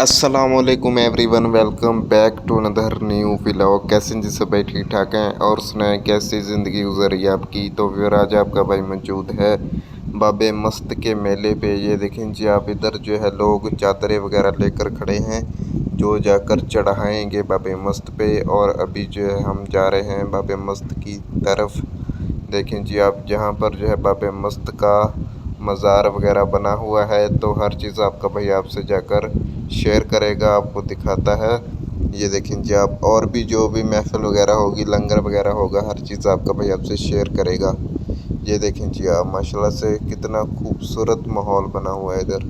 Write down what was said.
अस्सलामुअलैकुम everyone, welcome back to another new vlog. कैसे हैं जी सब भाई? ठीक ठाक हैं और सुनाएं कैसी ज़िंदगी गुजर रही है आपकी। तो फिर आज आपका भाई मौजूद है बाबे मस्त के मेले पे। ये देखें जी आप, इधर जो है लोग चादरें वगैरह लेकर खड़े हैं जो जाकर चढ़ाएंगे बाबे मस्त पे। और अभी जो है हम जा रहे हैं बाबे मस्त की तरफ। देखें जी आप, जहाँ पर जो है बाबे मस्त का मज़ार वगैरह बना हुआ है, तो हर चीज़ आपका भाई आपसे जाकर शेयर करेगा, आपको दिखाता है। ये देखें जी आप, और भी जो भी महफ़िल वगैरह होगी, लंगर वगैरह होगा, हर चीज़ आपका भाई आपसे शेयर करेगा। ये देखें जी आप, माशाल्लाह से कितना खूबसूरत माहौल बना हुआ है इधर।